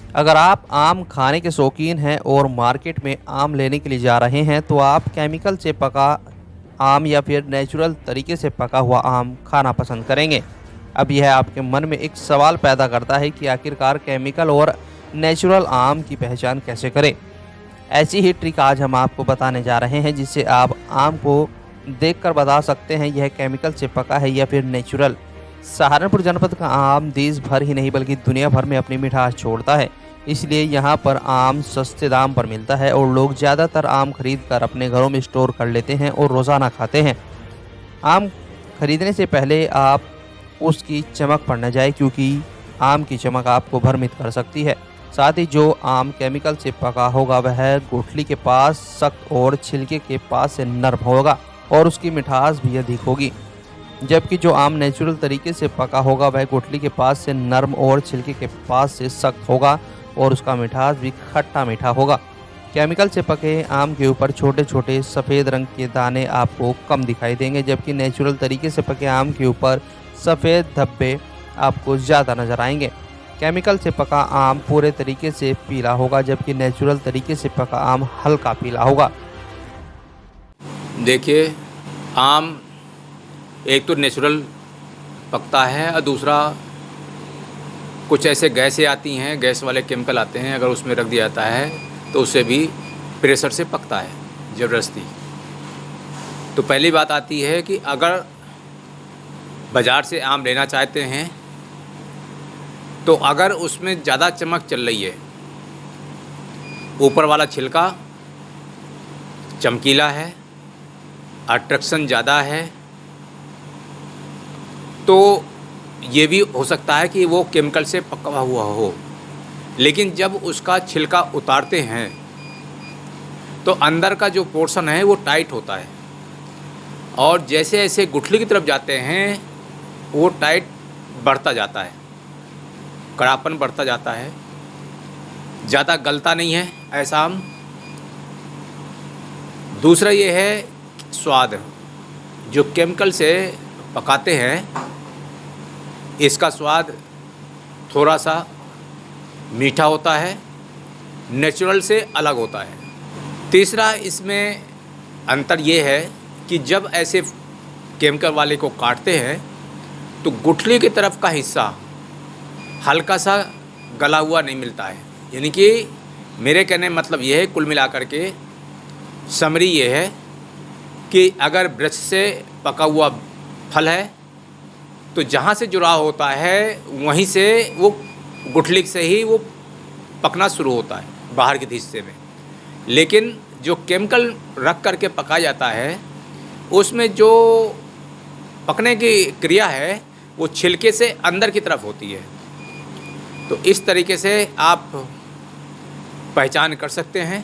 अगर आप आम खाने के शौकीन हैं और मार्केट में आम लेने के लिए जा रहे हैं तो आप केमिकल से पका आम या फिर नेचुरल तरीके से पका हुआ आम खाना पसंद करेंगे। अब यह आपके मन में एक सवाल पैदा करता है कि आखिरकार केमिकल और नेचुरल आम की पहचान कैसे करें। ऐसी ही ट्रिक आज हम आपको बताने जा रहे हैं जिससे आप आम को देखकर बता सकते हैं यह केमिकल से पका है या फिर नेचुरल। सहारनपुर जनपद का आम देश भर ही नहीं बल्कि दुनिया भर में अपनी मिठास छोड़ता है, इसलिए यहाँ पर आम सस्ते दाम पर मिलता है और लोग ज़्यादातर आम खरीद कर अपने घरों में स्टोर कर लेते हैं और रोज़ाना खाते हैं। आम खरीदने से पहले आप उसकी चमक पर न जाए, क्योंकि आम की चमक आपको भ्रमित कर सकती है। साथ ही जो आम केमिकल से पका होगा वह गुठली के पास सख्त और छिलके के पास से नर्म होगा और उसकी मिठास भी अधिक होगी, जबकि जो आम नेचुरल तरीके से पका होगा वह गुठली के पास से नर्म और छिलके के पास से सख्त होगा और उसका मिठास भी खट्टा मीठा होगा। केमिकल से पके आम के ऊपर छोटे छोटे सफ़ेद रंग के दाने आपको कम दिखाई देंगे, जबकि नेचुरल तरीके से पके आम के ऊपर सफ़ेद धब्बे आपको ज़्यादा नज़र आएंगे। केमिकल से पका आम पूरे तरीके से पीला होगा, जबकि नेचुरल तरीके से पका आम हल्का पीला होगा। देखिए, आम एक तो नेचुरल पकता है और दूसरा कुछ ऐसे गैसें आती हैं, गैस वाले केमिकल आते हैं, अगर उसमें रख दिया जाता है तो उससे भी प्रेशर से पकता है ज़बरदस्ती। तो पहली बात आती है कि अगर बाज़ार से आम लेना चाहते हैं तो अगर उसमें ज़्यादा चमक चल रही है, ऊपर वाला छिलका चमकीला है, अट्रैक्शन ज़्यादा है, तो ये भी हो सकता है कि वो केमिकल से पका हुआ हो। लेकिन जब उसका छिलका उतारते हैं तो अंदर का जो पोर्शन है वो टाइट होता है और जैसे जैसे गुठली की तरफ जाते हैं वो टाइट बढ़ता जाता है, कड़ापन बढ़ता जाता है, ज़्यादा गलता नहीं है ऐसा आम। दूसरा ये है स्वाद, जो केमिकल से पकाते हैं इसका स्वाद थोड़ा सा मीठा होता है, नेचुरल से अलग होता है। तीसरा इसमें अंतर ये है कि जब ऐसे केमिकल वाले को काटते हैं तो गुठली की तरफ का हिस्सा हल्का सा गला हुआ नहीं मिलता है। यानी कि मेरे कहने मतलब ये है, कुल मिलाकर के समरी ये है कि अगर वृक्ष से पका हुआ फल है तो जहाँ से जुड़ाव होता है वहीं से वो गुठली से ही वो पकना शुरू होता है बाहर के हिस्से में। लेकिन जो केमिकल रख करके पकाया जाता है उसमें जो पकने की क्रिया है वो छिलके से अंदर की तरफ होती है। तो इस तरीके से आप पहचान कर सकते हैं